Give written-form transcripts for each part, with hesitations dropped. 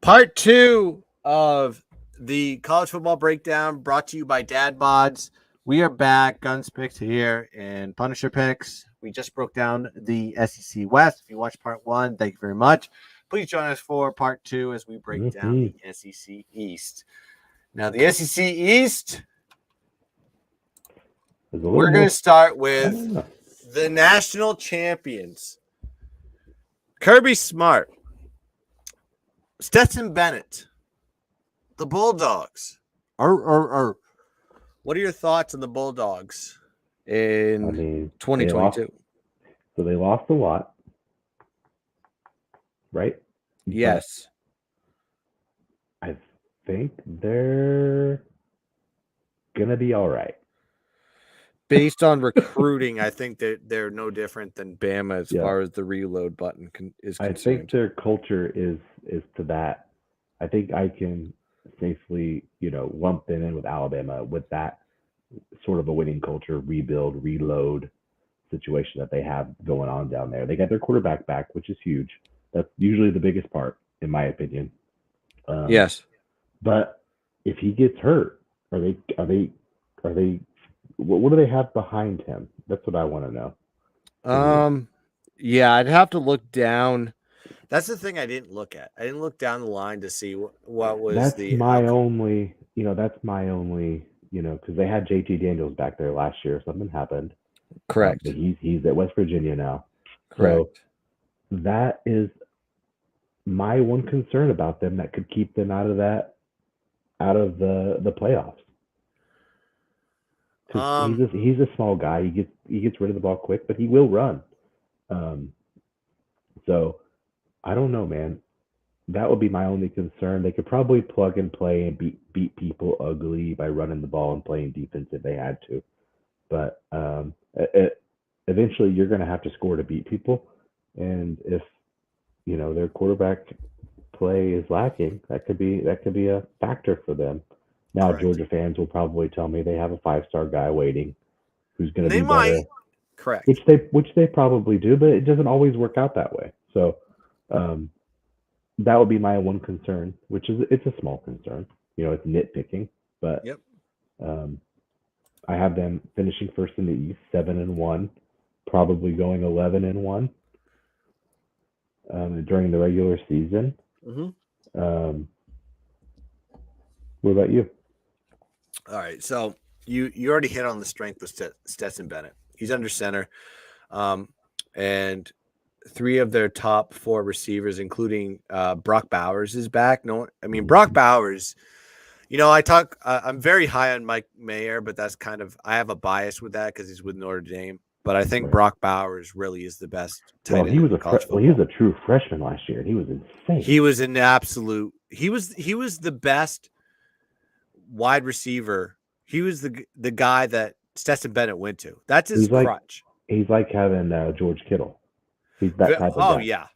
Part 2 of the college football breakdown brought to you by Dadbodd. We are back, Guns Picks here and Punisher Picks. We just broke down the SEC West. If you watched part 1, thank you very much. Please join us for part 2 as we break down the SEC East. Now, the SEC East, we're going to start with the national champions. Kirby Smart, Stetson Bennett, the Bulldogs. What are your thoughts on the Bulldogs in 2022? They lost a lot, right? Yes. But I think they're going to be all right. Based on recruiting, I think that they're no different than Bama as far as the reload button is concerned. I think their culture is to that. I think I can safely, lump them in with Alabama with that sort of a winning culture, rebuild, reload situation that they have going on down there. They got their quarterback back, which is huge. That's usually the biggest part, in my opinion. Yes. But if he gets hurt, are they? What do they have behind him? That's what I want to know. Yeah, I'd have to look down. That's the thing I didn't look at. I didn't look down the line to see what was that's the. My only, that's my only, because they had JT Daniels back there last year. Something happened. Correct. But he's at West Virginia now. Correct. So that is my one concern about them that could keep them out of the playoffs. He's a small guy. He gets rid of the ball quick, but he will run. So I don't know, man. That would be my only concern. They could probably plug and play and beat people ugly by running the ball and playing defense if they had to. But eventually, you're going to have to score to beat people. And if their quarterback play is lacking, that could be a factor for them. Now, correct. Georgia fans will probably tell me they have a 5-star guy waiting who's going to be better. Correct. Which they probably do, but it doesn't always work out that way. So that would be my one concern, which is it's a small concern. It's nitpicking, but yep. I have them finishing first in the East, 7-1, probably going 11-1 during the regular season. Mm-hmm. What about you? All right, so you already hit on the strength with Stetson Bennett. He's under center, and 3 of their top 4 receivers, including Brock Bowers, is back. Brock Bowers. I'm very high on Mike Mayer, but that's I have a bias with that because he's with Notre Dame. But I think Brock Bowers really is the best tight end. He was a true freshman last year, and he was insane. He was an absolute. He was the best wide receiver. He was the guy that Stetson Bennett went to. That's his crutch. He's like having George Kittle. He's that type of guy. Oh yeah.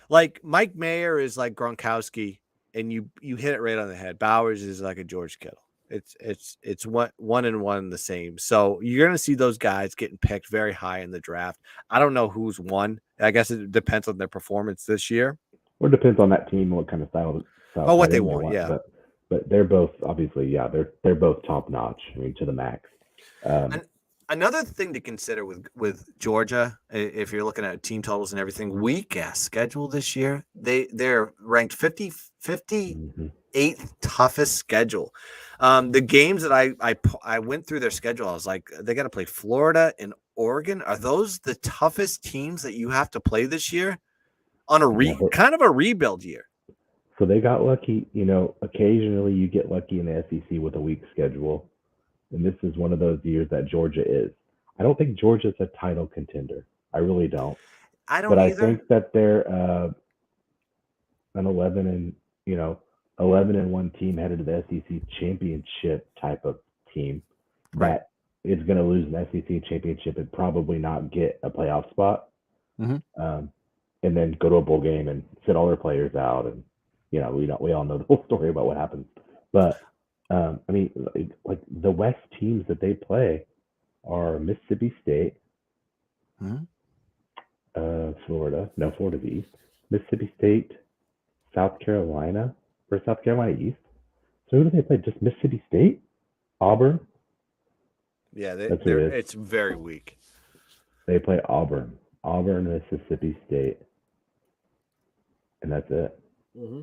Like Mike Mayer is like Gronkowski, and you hit it right on the head. Bowers is like a George Kittle. It's one and one the same. So you're going to see those guys getting picked very high in the draft. I don't know who's won. I guess it depends on their performance this year. Or it depends on that team and what kind of style. What they want, yeah. But they're both obviously, they're both top notch. To the max. And another thing to consider with Georgia, if you're looking at team totals and everything, weak ass schedule this year. They're ranked 58th toughest schedule. The games that I went through their schedule, I was like, they got to play Florida and Oregon. Are those the toughest teams that you have to play this year on a kind of a rebuild year? So they got lucky. Occasionally you get lucky in the SEC with a weak schedule. And this is one of those years that Georgia is. I don't think Georgia's a title contender. I really don't. I don't either. I think that they're an 11-1 team headed to the SEC championship type of team that is going to lose an SEC championship and probably not get a playoff spot. Mm-hmm. And then go to a bowl game and sit all their players out. And, we all know the whole story about what happened. But like the West teams that they play are Mississippi State, mm-hmm. Florida's East, Mississippi State, South Carolina or South Carolina East. So who do they play? Just Mississippi State, Auburn. Yeah, That's who it is. it's very weak. They play Auburn, Mississippi State, and that's it. Mm-hmm.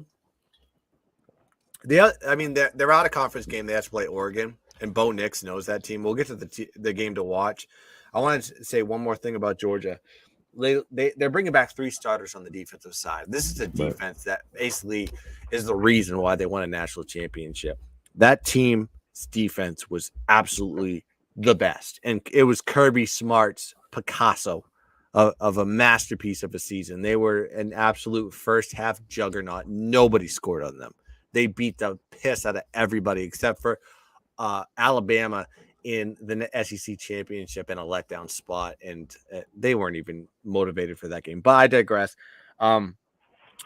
I mean, they're out of conference game. They have to play Oregon, and Bo Nix knows that team. We'll get to the game to watch. I want to say one more thing about Georgia. They're bringing back 3 starters on the defensive side. This is a defense that basically is the reason why they won a national championship. That team's defense was absolutely the best, and it was Kirby Smart's Picasso of a masterpiece of a season. They were an absolute first half juggernaut. Nobody scored on them. They beat the piss out of everybody except for Alabama in the SEC championship in a letdown spot, and they weren't even motivated for that game. But I digress.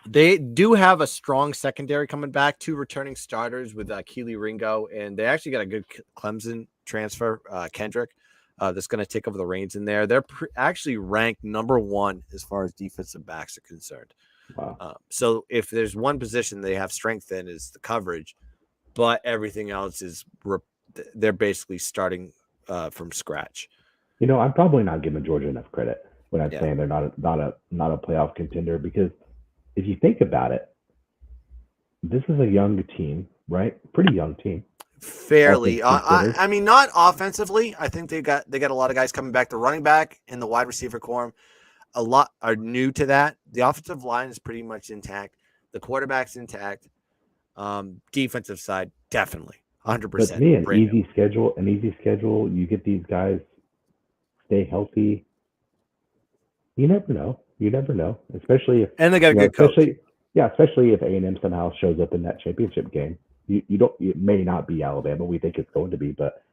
They do have a strong secondary coming back, 2 returning starters with Keely Ringo, and they actually got a good Clemson transfer, Kendrick, that's going to take over the reins in there. They're actually ranked number 1 as far as defensive backs are concerned. Wow. So if there's one position they have strength in is the coverage, but everything else is they're basically starting from scratch. You know, I'm probably not giving Georgia enough credit when I'm saying they're not a playoff contender, because if you think about it, this is a young team, right? Pretty young team. Fairly. I mean, not offensively. I think they got a lot of guys coming back. The running back and the wide receiver core, a lot are new to that. The offensive line is pretty much intact. The quarterback's intact. Defensive side, definitely. 100%. But to me, an easy schedule. You get these guys, stay healthy. You never know. Especially if they got a good coach. Especially if A&M somehow shows up in that championship game. You don't. It may not be Alabama. We think it's going to be, but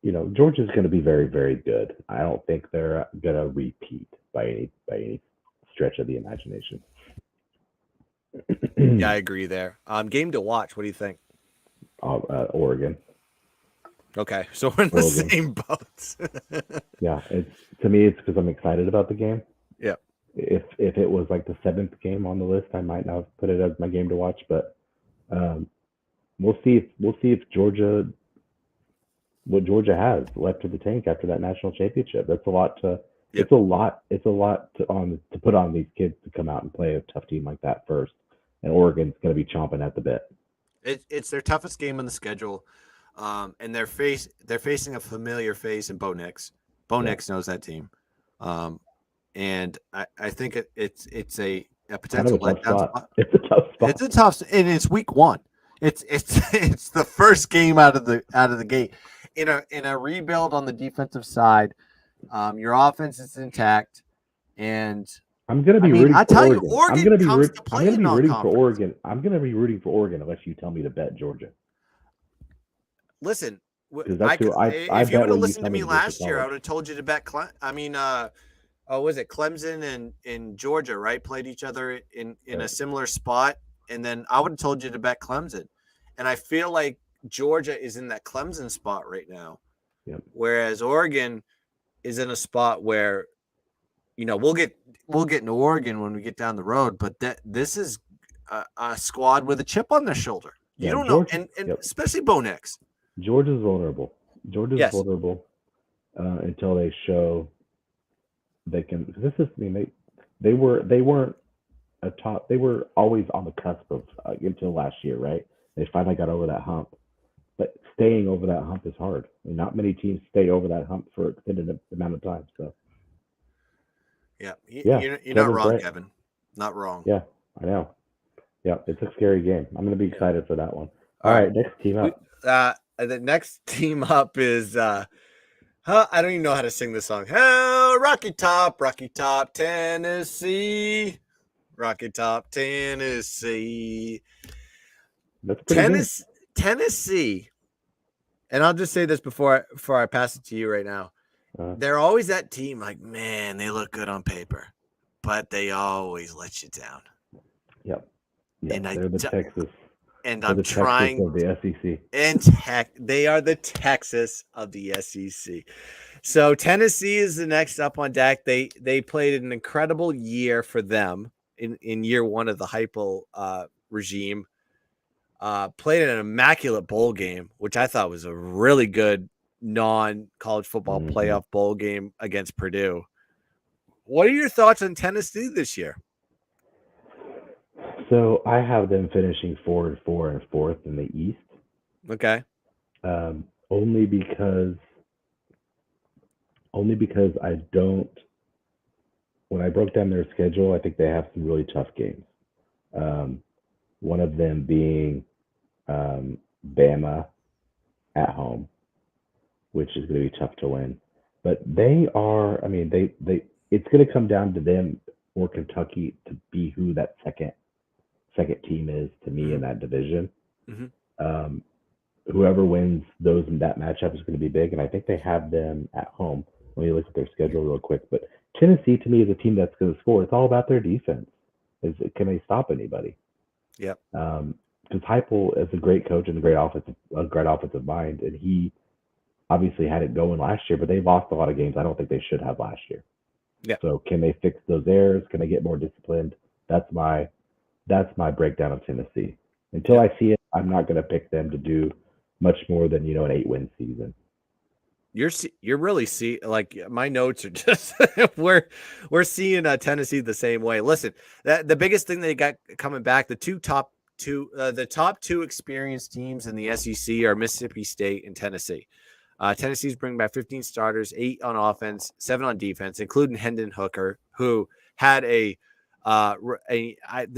Georgia's going to be very, very good. I don't think they're going to repeat by any stretch of the imagination. Yeah, I agree there. Game to watch. What do you think? Oregon. Okay, so we're in the same boats. Yeah, to me, it's because I'm excited about the game. Yeah. If it was like the 7th game on the list, I might not have put it as my game to watch. But we'll see if what Georgia has left in the tank after that national championship. That's a lot to. Yep. It's a lot to put on these kids to come out and play a tough team like that first. And Oregon's going to be chomping at the bit. It's their toughest game on the schedule, and they're facing a familiar face in Bo Nix. Bo Nix knows that team, and I think it's a potential letdown spot. It's a tough spot. It's a tough, and it's week 1. It's the first game out of the gate in a rebuild on the defensive side. Your offense is intact, and I'm going to be rooting for Oregon. Oregon I'm going to be rooting for Oregon. I'm going to be rooting for Oregon unless you tell me to bet Georgia. Listen, if you would have listened to me last year, I would have told you to bet. Was it Clemson and Georgia, right? Played each other in a similar spot, and then I would have told you to bet Clemson. And I feel like Georgia is in that Clemson spot right now, whereas Oregon is in a spot where, we'll get into Oregon when we get down the road, but this is a squad with a chip on their shoulder. You don't know, and especially Bo Nix. Georgia's vulnerable. Vulnerable until they show they can. They weren't a top. They were always on the cusp of until last year, right? They finally got over that hump, but staying over that hump is hard. Not many teams stay over that hump for an extended amount of time. So. Yeah, you're not wrong, right. Kevin. Not wrong. Yeah, I know. Yeah, it's a scary game. I'm going to be excited for that one. All right, next team up. The next team up is I don't even know how to sing this song. Rocky Top, Tennessee. Rocky Top, Tennessee. That's Tennessee. And I'll just say this before I pass it to you right now. They're always that team like, man, they look good on paper, but they always let you down. Yep. And they're the Texas. And I'm trying Texas of the SEC. And they are the Texas of the SEC. So Tennessee is the next up on deck. They played an incredible year for them in year one of the Heupel regime. Played in an immaculate bowl game, which I thought was a really good non-college football playoff bowl game against Purdue. What are your thoughts on Tennessee this year? So I have them finishing 4-4 and fourth in the East. Okay. Only because I don't. When I broke down their schedule, I think they have some really tough games. One of them being Bama at home, which is going to be tough to win. But they are. I mean, they. It's going to come down to them or Kentucky to be who that second team is to me in that division. Whoever wins that matchup is going to be big, and I think they have them at home. Let me look at their schedule real quick. But Tennessee, to me, is a team that's going to score. It's all about their defense. Can they stop anybody? Yep. Because Heupel is a great coach and a great offensive mind, and he obviously had it going last year, but they lost a lot of games I don't think they should have last year. Yeah. So can they fix those errors? Can they get more disciplined? That's my breakdown of Tennessee. Until I see it, I'm not going to pick them to do much more than an 8-win season. You're really like my notes are just we're seeing Tennessee the same way. Listen, the biggest thing they got coming back, the top two experienced teams in the SEC are Mississippi State and Tennessee. Tennessee's bringing back 15 starters, 8 on offense, 7 on defense, including Hendon Hooker, who had this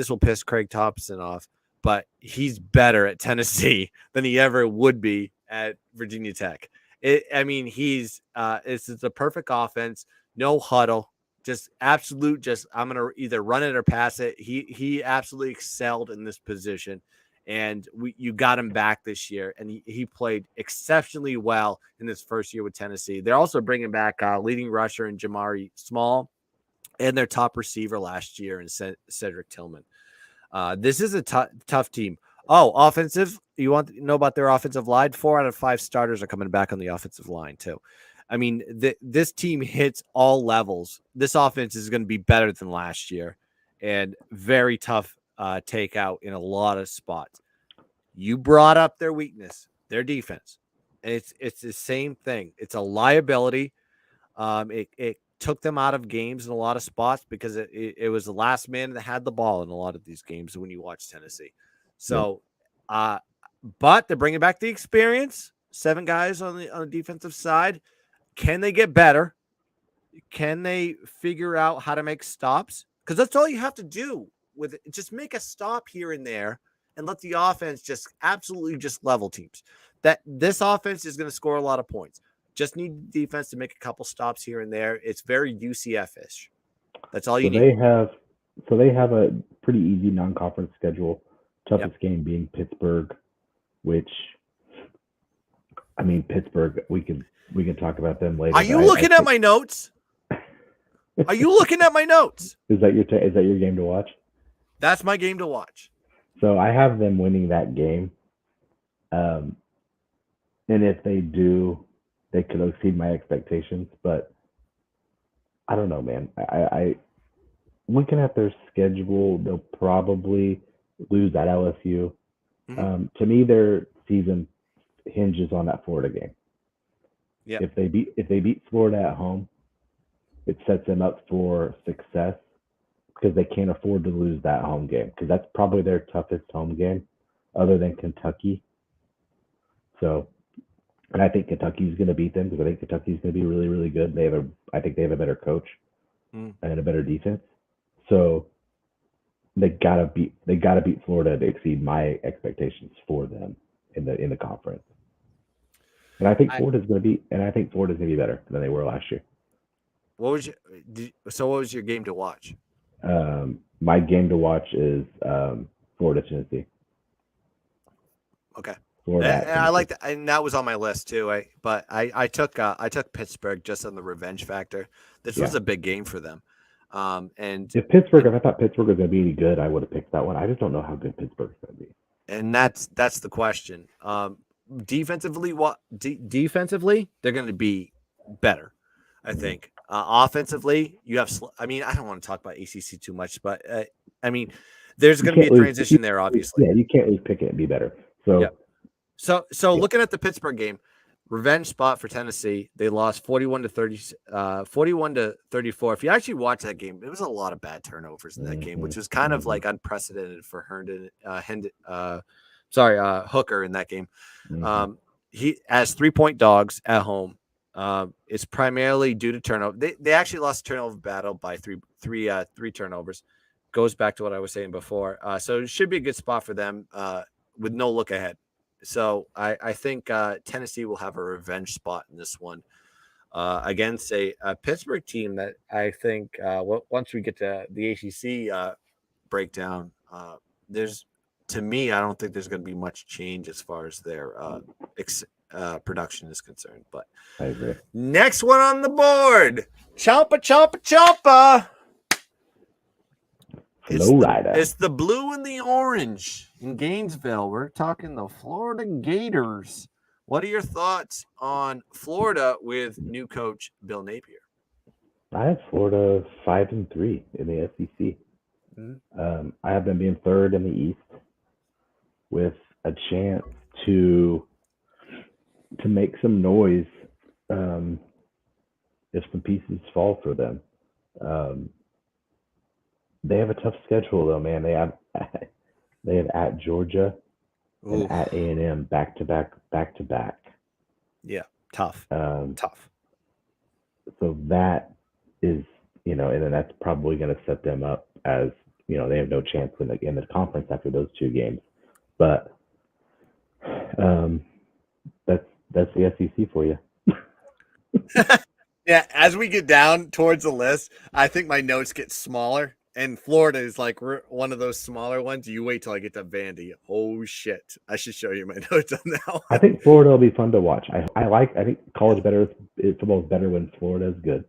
will piss Craig Thompson off, but he's better at Tennessee than he ever would be at Virginia Tech. It's the perfect offense, no huddle, just absolute. I'm gonna either run it or pass it. He absolutely excelled in this position, and you got him back this year, and he played exceptionally well in his first year with Tennessee. They're also bringing back leading rusher in Jamari Small, and their top receiver last year in Cedric Tillman. This is a tough team. Oh, offensive. You want to know about their offensive line? 4 out of 5 starters are coming back on the offensive line, too. I mean, this team hits all levels. This offense is going to be better than last year and very tough takeout in a lot of spots. You brought up their weakness, their defense. And it's the same thing. It's a liability. It took them out of games in a lot of spots because it was the last man that had the ball in a lot of these games when you watch Tennessee. So, but they're bringing back the experience. 7 guys on the defensive side. Can they get better? Can they figure out how to make stops? Because that's all you have to do with it. Just make a stop here and there and let the offense just absolutely just level teams. That this offense is going to score a lot of points. Just need defense to make a couple stops here and there. It's very UCF-ish. That's all you need. They have a pretty easy non-conference schedule. Toughest game being Pittsburgh, which, I mean, Pittsburgh, we can talk about them later. Are you looking at my notes? Are you looking at my notes? Is that your game to watch? That's my game to watch. So I have them winning that game. And if they do, they could exceed my expectations. But I don't know, man. I looking at their schedule, they'll probably lose at LSU. To me, their season hinges on that Florida game. Yeah. If they beat Florida at home, it sets them up for success because they can't afford to lose that home game because that's probably their toughest home game other than Kentucky. So, and I think Kentucky's going to beat them because I think Kentucky's going to be really, really good. I think they have a better coach and a better defense. So they gotta beat Florida to exceed my expectations for them in the conference. And I think Florida's going to be better than they were last year. What was your game to watch? My game to watch is Florida, Tennessee. Okay. I like that, and that was on my list too. But I took Pittsburgh just on the revenge factor. This was a big game for them. And if I thought Pittsburgh was going to be any good, I would have picked that one. I just don't know how good Pittsburgh's going to be. And that's the question. Defensively, defensively, they're going to be better, I think. Offensively, you have. I mean, I don't want to talk about ACC too much, but I mean, there's going to be a transition there, obviously. Yeah, you can't lose Pickett and be better. So, So looking at the Pittsburgh game, revenge spot for Tennessee. They lost 41 to 34. If you actually watch that game, there was a lot of bad turnovers in that game, which was kind of like unprecedented for Hooker in that game. He has 3-point dogs at home. It's primarily due to turnover. They actually lost a turnover battle by three turnovers. Goes back to what I was saying before. So it should be a good spot for them with no look ahead. So I think Tennessee will have a revenge spot in this one against a Pittsburgh team that I think once we get to the ACC breakdown, to me, I don't think there's going to be much change as far as their production is concerned. But I agree. Next one on the board, Champa. It's the blue and the orange in Gainesville. We're talking the Florida Gators. What are your thoughts on Florida with new coach Bill Napier? I have Florida 5-3 in the SEC. Mm-hmm. I have them being third in the East with a chance to make some noise if some pieces fall for them. They have a tough schedule though, man. They have at Georgia and at A&M back to back. Yeah, tough. Tough. So that is, and then that's probably going to set them up as, they have no chance in the conference after those two games. But that's the SEC for you. Yeah, as we get down towards the list, I think my notes get smaller. And Florida is like one of those smaller ones. You wait till I get to Vandy. Oh shit! I should show you my notes on that one. I think Florida will be fun to watch. I think college football is better when Florida is good.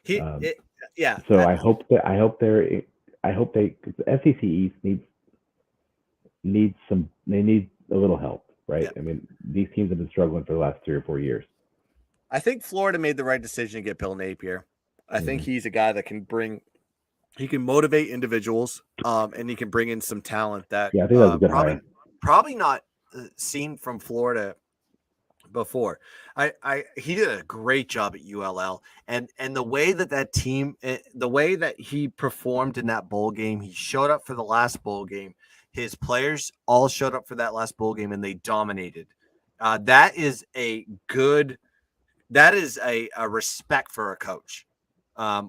So I hope the SEC East needs a little help, right? Yeah. I mean, these teams have been struggling for the last 3 or 4 years. I think Florida made the right decision to get Bill Napier. I think he's a guy that can motivate individuals, and he can bring in some talent that I think that's a good hire. Probably not seen from Florida before. He did a great job at ULL, and the way that team, the way that he performed in that bowl game, he showed up for the last bowl game. His players all showed up for that last bowl game, and they dominated. That is a respect for a coach.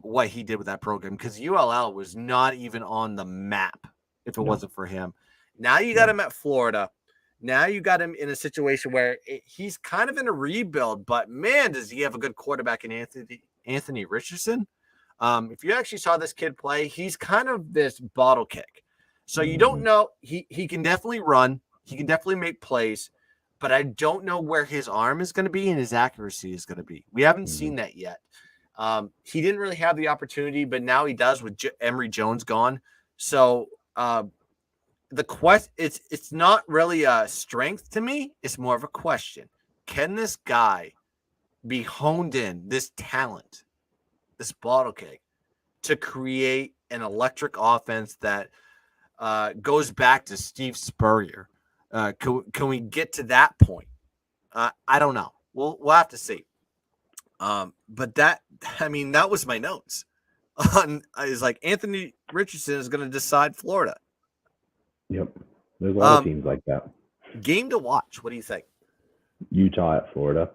What he did with that program, because ULL was not even on the map if it wasn't for him. Now you got him at Florida. Now you got him in a situation where he's kind of in a rebuild, but man, does he have a good quarterback in Anthony Richardson. If you actually saw this kid play, he's kind of this bottle kick. So you don't know. He can definitely run. He can definitely make plays, but I don't know where his arm is going to be and his accuracy is going to be. We haven't seen that yet. He didn't really have the opportunity, but now he does with Emory Jones gone. So it's not really a strength to me. It's more of a question. Can this guy be honed in, this talent, this bottle kick, to create an electric offense that goes back to Steve Spurrier? Can we get to that point? I don't know. We'll have to see. But that was my notes. Is like Anthony Richardson is going to decide Florida. Yep. There's a lot of teams like that. Game to watch. What do you think? Utah at Florida.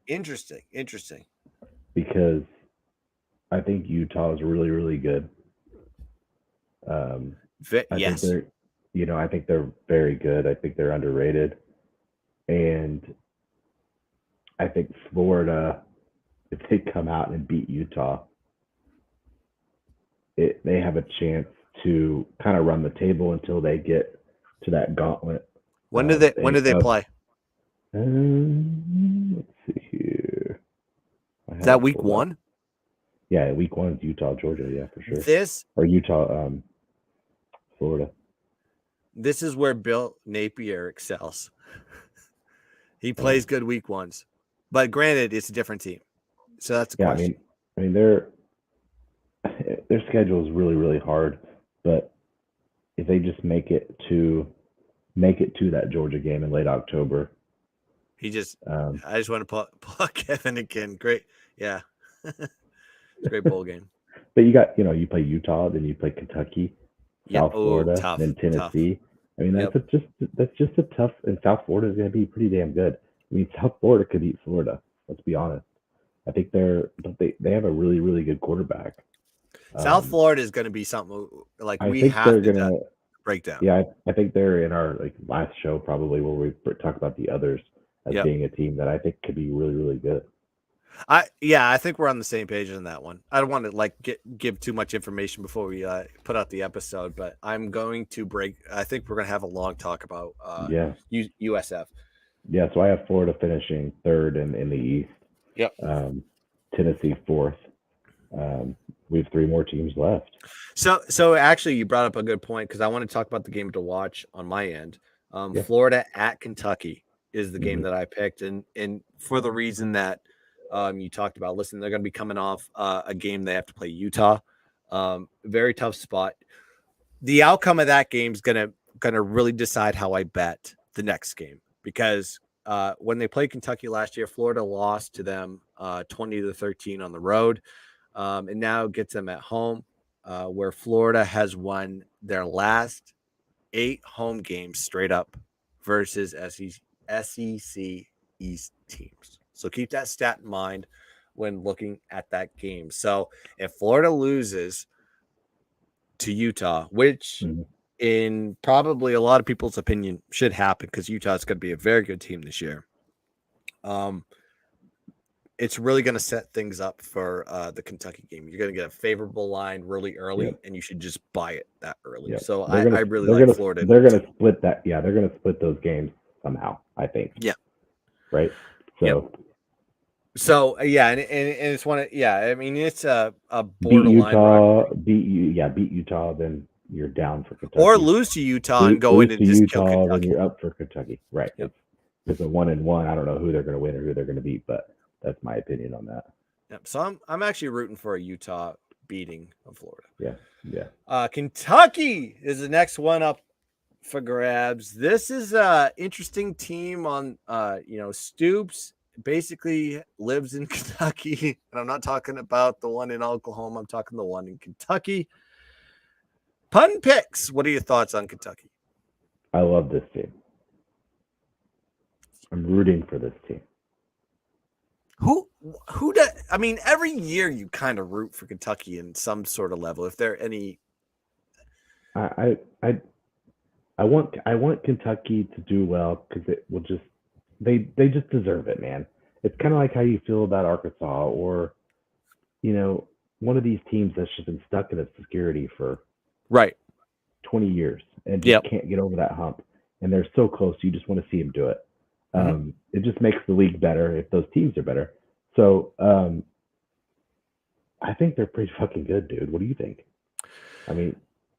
Interesting. Because I think Utah is really, really good. Yes. I think they're very good. I think they're underrated. And I think Florida, if they come out and beat Utah, they have a chance to kind of run the table until they get to that gauntlet. When do they play? Let's see here. Is that week 1? Yeah, week 1 is Utah, Georgia. Yeah, for sure. Utah, Florida. This is where Bill Napier excels. He plays good week 1s, but granted, it's a different team. So that's a question. I mean, their schedule is really, really hard. but if they just make it to that Georgia game in late October, I just want to pull Kevin again. Great, yeah, great bowl game. but you play Utah, then you play Kentucky, Yeah. South Oh, Florida, tough. then Tennessee. I mean, Yep. that's just a tough. And South Florida is going to be pretty damn good. I mean, South Florida could beat Florida. Let's be honest. I think they have a really really good quarterback. South Florida is going to be something like I we think have they're to gonna. break down. Yeah, I think they're in our last show probably where we talk about the others as Yep. being a team that I think could be really really good. I think we're on the same page on that one. I don't want to give too much information before we put out the episode, but I'm going to break. I think we're going to have a long talk about USF. Yeah, so I have Florida finishing third in the East. Yep. Tennessee fourth. We have three more teams left. So actually, you brought up a good point because I want to talk about the game to watch on my end. Florida at Kentucky is the game that I picked, and for the reason that you talked about. Listen, they're going to be coming off a game they have to play Utah. Very tough spot. The outcome of that game is going to really decide how I bet the next game because when they played Kentucky last year, Florida lost to them 20-13 on the road, and now gets them at home, where Florida has won their last 8 home games straight up versus SEC East teams. So keep that stat in mind when looking at that game. So if Florida loses to Utah, which in probably a lot of people's opinion should happen because Utah is going to be a very good team this year, it's really going to set things up for the Kentucky game. You're going to get a favorable line really early, and you should just buy it that early. So I really like Florida. They're going to split that. Yeah, they're going to split those games somehow, I think. Yeah. Right? So So yeah, and it's one of I mean it's a borderline beat Utah, then you're down for Kentucky. Or lose to Utah and go in and just kill Kentucky. Then you're up for Kentucky. Right. Yep. It's a 1-1. I don't know who they're going to win or who they're going to beat, but that's my opinion on that. Yep. So I'm actually rooting for a Utah beating of Florida. Yeah. Kentucky is the next one up for grabs. This is a interesting team on Stoops basically lives in Kentucky, and I'm not talking about the one in Oklahoma. I'm talking the one in Kentucky. Pun picks. What are your thoughts on Kentucky? I love this team. I'm rooting for this team. Who does? I mean, every year you kind of root for Kentucky in some sort of level. If there are any, I want Kentucky to do well because it will just they just deserve it, man. It's kind of like how you feel about Arkansas or one of these teams that's just been stuck in obscurity for 20 years and just can't get over that hump, and they're so close. You just want to see them do it. It just makes the league better if those teams are better. So I think they're pretty fucking good, dude. What do you think?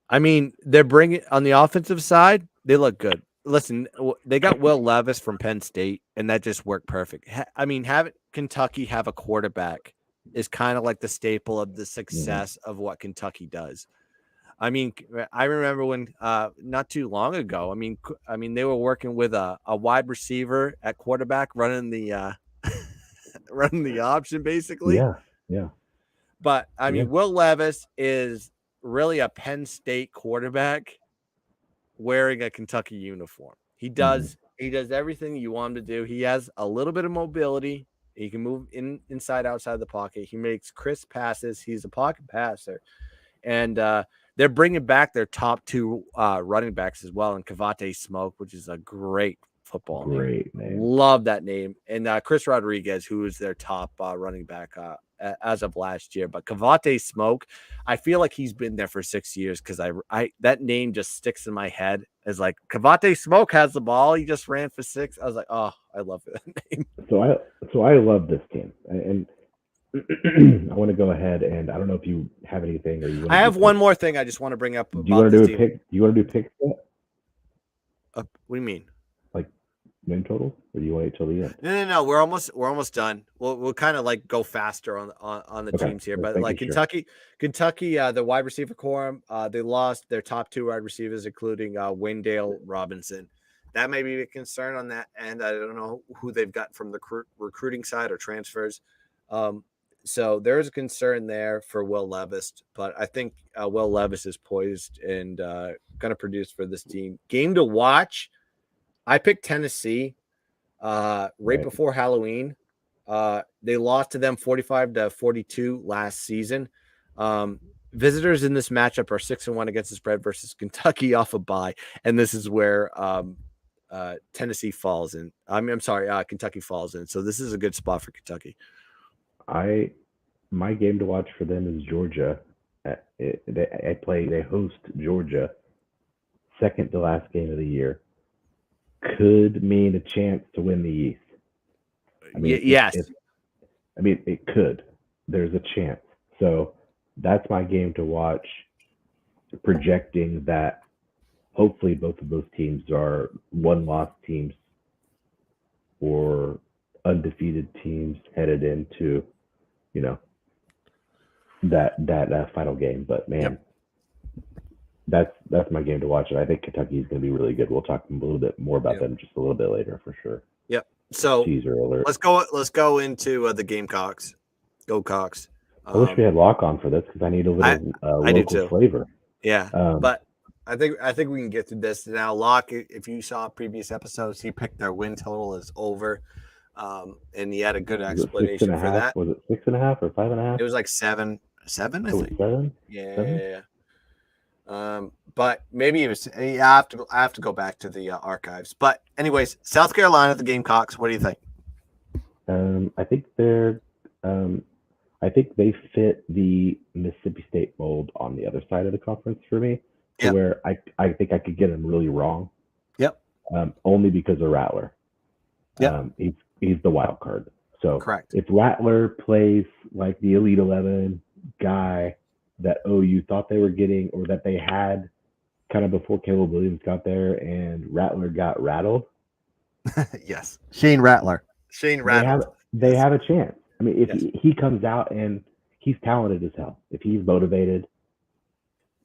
I mean, they're bringing on the offensive side. They look good. Listen, they got Will Levis from Penn State, and that just worked perfect. I mean, having Kentucky have a quarterback is kind of like the staple of the success of what Kentucky does. I mean, I remember when not too long ago. I mean, they were working with a wide receiver at quarterback, running the running the option basically. Yeah. But I mean, Will Levis is really a Penn State quarterback wearing a Kentucky uniform. He does everything you want him to do. He has a little bit of mobility. He can move inside, outside the pocket. He makes crisp passes. He's a pocket passer, and they're bringing back their top 2 running backs as well, and Cavate Smoke, which is a great football name. Love that name. And Chris Rodriguez, who is their top running back as of last year. But Cavate Smoke, I feel like he's been there for 6 years because I that name just sticks in my head as like Cavate Smoke has the ball. He just ran for 6. I was like, oh, I love that name. So I love this team, and I want to go ahead and I don't know if you have anything or you. I have one more thing I just want to bring up. Do you want to do a pick? Do you want to do picks yet? What do you mean? Like win total, or do you wait till the end? No. We're almost done. We'll kind of like go faster on the Okay, teams here, just but like making sure. Kentucky, the wide receiver core, they lost their top two wide receivers, including Wendell Robinson. That may be a concern on that end. I don't know who they've got from the recruiting side or transfers. So there's a concern there for Will Levis, but I think Will Levis is poised and going to produce for this team. Game to watch. I picked Tennessee right Right. before Halloween. They lost to them 45-42 last season. Visitors in this matchup are 6-1 against the spread versus Kentucky off a bye, and this is where Tennessee falls in. I'm sorry, Kentucky falls in. So this is a good spot for Kentucky. My game to watch for them is Georgia. They host Georgia, second to last game of the year. Could mean a chance to win the East. I mean, yes. It could. There's a chance. So that's my game to watch. Projecting that hopefully both of those teams are one-loss teams or undefeated teams headed into, that final game. But man, that's my game to watch, and I think Kentucky is going to be really good. We'll talk a little bit more about them just a little bit later for sure. Yep. So teaser alert. Let's go into the Gamecocks. Go Cox. I wish we had Locke on for this because I need a little local flavor. Yeah, but I think we can get through this now. Locke, if you saw previous episodes, he picked their win total as over, and he had a good explanation for that. Was it 6.5 or 5.5? It was like 7. I think. 7? Yeah. But maybe it was. I have to go back to the archives. But anyways, South Carolina, the Gamecocks. What do you think? I think they're. I think they fit the Mississippi State mold on the other side of the conference for me, where I think I could get them really wrong. Yep. Only because of Rattler. Yep. He's the wild card. So correct. If Rattler plays like the Elite 11 guy that OU thought they were getting, or that they had kind of before Caleb Williams got there and Rattler got rattled. Yes. Shane Rattler. They have a chance. I mean, if he comes out and he's talented as hell, if he's motivated,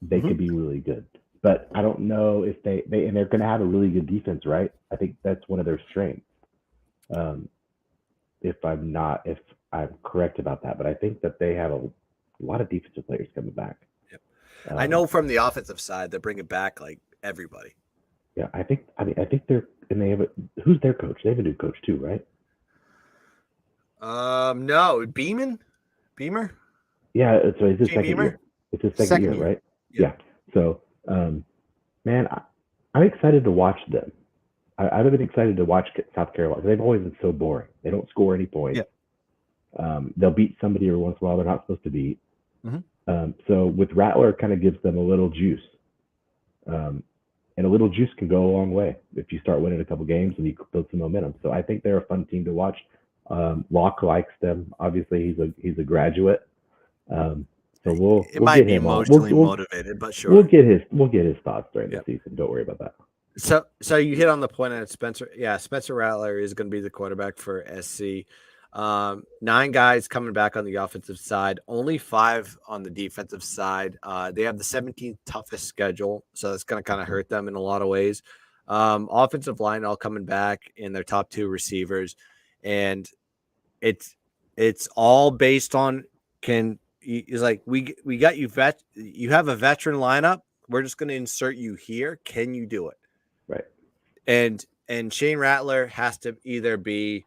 they could be really good. But I don't know if they're going to have a really good defense, right? I think that's one of their strengths. If I'm correct about that, but I think that they have a lot of defensive players coming back. Yep. I know from the offensive side, they're bringing back like everybody. Yeah, I think they have who's their coach? They have a new coach too, right? No, Beamer. Yeah, so it's his second year. It's his second year, right? Yeah. So, man, I'm excited to watch them. I've been excited to watch South Carolina. They've always been so boring. They don't score any points. Yeah. They'll beat somebody every once in a while they're not supposed to beat. Mm-hmm. So with Rattler, it kind of gives them a little juice. And a little juice can go a long way if you start winning a couple games and you build some momentum. So I think they're a fun team to watch. Locke likes them. Obviously, he's a graduate. So we'll might get be him emotionally motivated, but sure. We'll get his thoughts during the season. Don't worry about that. So you hit on the point on Spencer. Yeah, Spencer Rattler is going to be the quarterback for SC. 9 guys coming back on the offensive side, only 5 on the defensive side. They have the 17th toughest schedule, so that's going to kind of hurt them in a lot of ways. Offensive line all coming back in their top 2 receivers, and it's all based on is like we got you you have a veteran lineup. We're just going to insert you here. Can you do it? Right. And Shane Rattler has to either be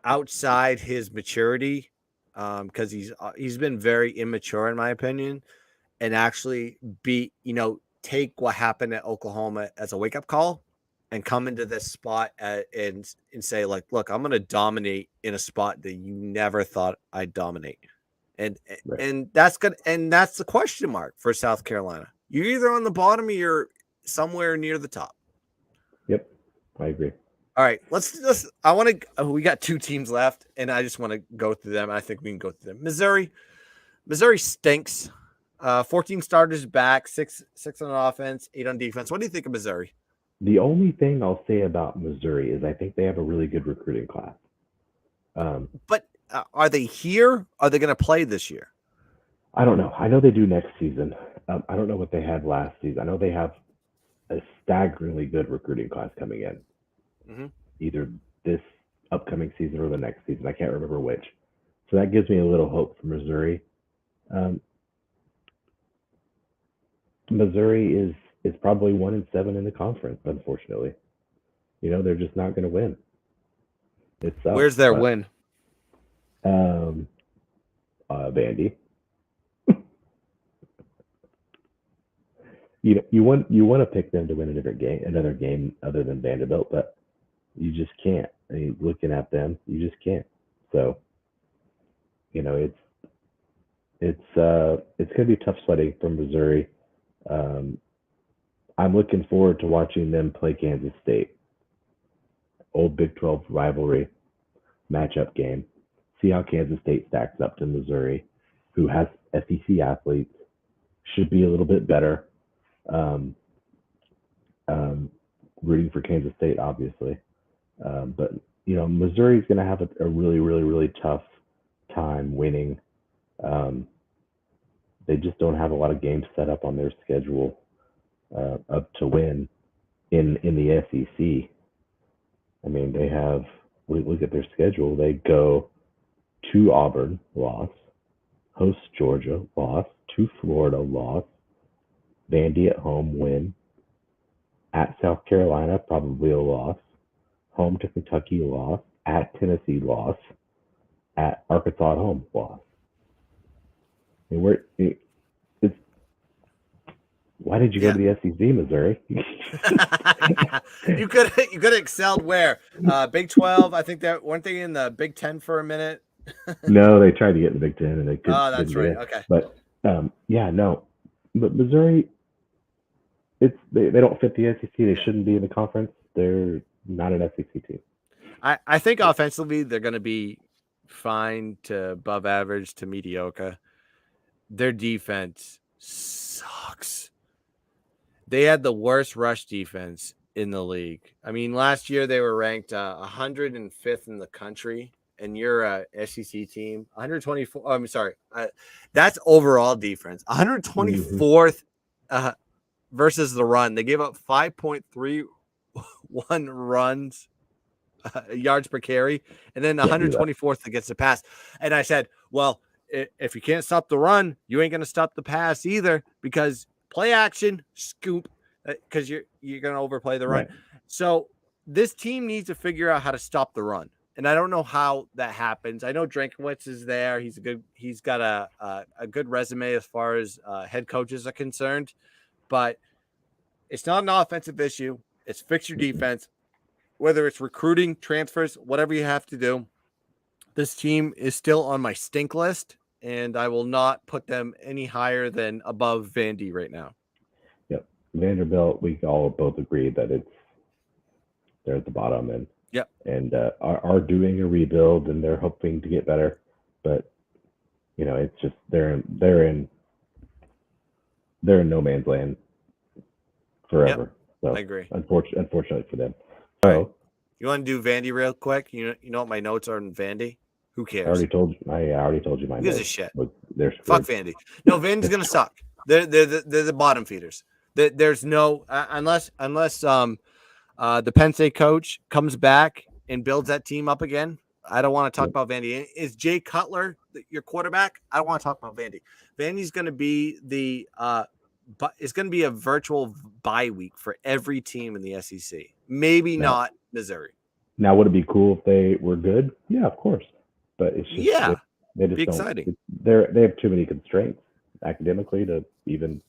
outside his maturity, because he's been very immature in my opinion, and actually take what happened at Oklahoma as a wake-up call and come into this spot and say, like, look, I'm going to dominate in a spot that you never thought I'd dominate. And that's good. And that's the question mark for South Carolina. You're either on the bottom or you're somewhere near the top. Yep. I agree. All right, we got 2 teams left, and I just want to go through them. I think we can go through them. Missouri stinks. 14 starters back, 6 on offense, 8 on defense. What do you think of Missouri? The only thing I'll say about Missouri is I think they have a really good recruiting class. But are they here? Are they going to play this year? I don't know. I know they do next season. I don't know what they had last season. I know they have a staggeringly good recruiting class coming in, Mm-hmm. either this upcoming season or the next season. I can't remember which. So that gives me a little hope for Missouri. Um, Missouri is probably 1-7 in the conference. Unfortunately, they're just not going to win. It sucks. Where's their But win? um, Vandy, you want to pick them to win another game other than Vanderbilt, but you just can't. I mean, looking at them, you just can't. So it's going to be tough sledding from Missouri. Um, I'm looking forward to watching them play Kansas State. Old Big 12 rivalry matchup game. See how Kansas State stacks up to Missouri, who has SEC athletes, should be a little bit better. Um, Rooting for Kansas State, obviously. But Missouri's going to have a really, really, really tough time winning. They just don't have a lot of games set up on their schedule up to win in the SEC. I mean, we look at their schedule. They go to Auburn, loss, host Georgia, loss, to Florida, loss, Vandy at home, win, at South Carolina, probably a loss, home to Kentucky, loss, at Tennessee, loss, at Arkansas at home, loss. I mean, it's why did you go to the SEC, Missouri? You could have excelled where? Big 12. I think that weren't they in the Big 10 for a minute? No, they tried to get in the Big Ten and they Oh, that's didn't right. get in. Okay. But yeah, no. But Missouri, they don't fit the SEC. They shouldn't be in the conference. They're not an SEC team. I think offensively they're going to be fine to above average to mediocre. Their defense sucks. They had the worst rush defense in the league. I mean, last year they were ranked 105th in the country, and you're a SEC team. 124. Oh, I'm sorry. That's overall defense. 124th versus the run. They gave up 5.31 runs yards per carry, and then 124th against the pass. And I said, well, if you can't stop the run, you ain't going to stop the pass either, because play action, scoop, because you're going to overplay the run. Right. So this team needs to figure out how to stop the run. And I don't know how that happens. I know Drinkwitz is there. He's got a good resume as far as head coaches are concerned, but it's not an offensive issue. It's fix your defense. Whether it's recruiting, transfers, whatever you have to do, this team is still on my stink list, and I will not put them any higher than above Vandy right now. Yep. Vanderbilt, we all both agree that they're at the bottom and are doing a rebuild, and they're hoping to get better. But it's just they're in no man's land forever. Yep. So I agree. Unfortunately for them. So, right. You want to do Vandy real quick? You know what my notes are on Vandy? Who cares? I already told you my notes. Gives a shit. They're fuck Vandy. No, Vandy's gonna suck. They're the bottom feeders. There's no unless the Penn State coach comes back and builds that team up again. I don't want to talk about Vandy. Is Jay Cutler your quarterback? I don't want to talk about Vandy. Vandy's going to be but it's going to be a virtual bye week for every team in the SEC. Maybe not Missouri. Now, would it be cool if they were good? Yeah, of course. But it's just they just be don't. Exciting. They have too many constraints academically to even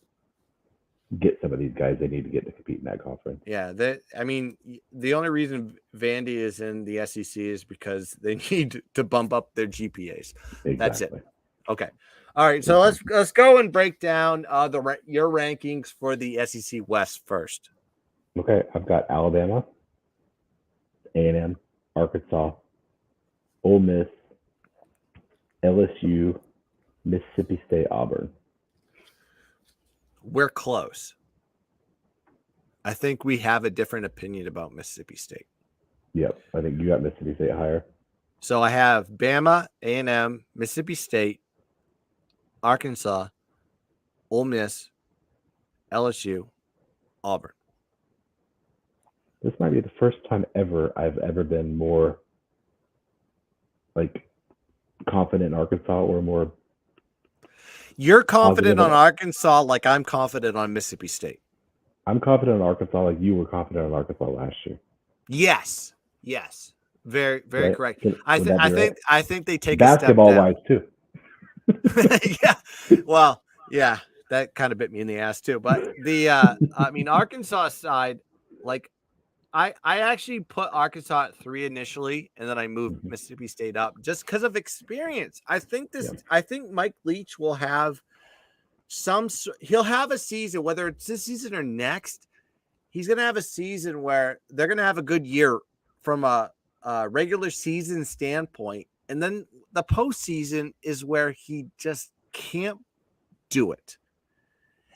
get some of these guys they need to get to compete in that conference. Yeah, I mean, the only reason Vandy is in the SEC is because they need to bump up their GPAs. Exactly. That's it. Okay. All right, so let's go and break down your rankings for the SEC West first. Okay, I've got Alabama, A&M, Arkansas, Ole Miss, LSU, Mississippi State, Auburn. We're close. I think we have a different opinion about Mississippi State. Yep. I think you got Mississippi State higher. So I have Bama, A&M, Mississippi State, Arkansas, Ole Miss, LSU, Auburn. This might be the first time I've ever been more like confident in Arkansas or more. You're confident Positive. on Arkansas like I'm confident on Mississippi State. I'm confident in Arkansas like you were confident in Arkansas last year. Yes. Very Right? correct. Would that be right? I think they take Basketball a wise too. step down. Yeah. Well, yeah, that kind of bit me in the ass too. But Arkansas side, like I actually put Arkansas at 3 initially, and then I moved Mississippi State up just because of experience. I think Mike Leach will have he'll have a season, whether it's this season or next. He's going to have a season where they're going to have a good year from a regular season standpoint. And then the postseason is where he just can't do it.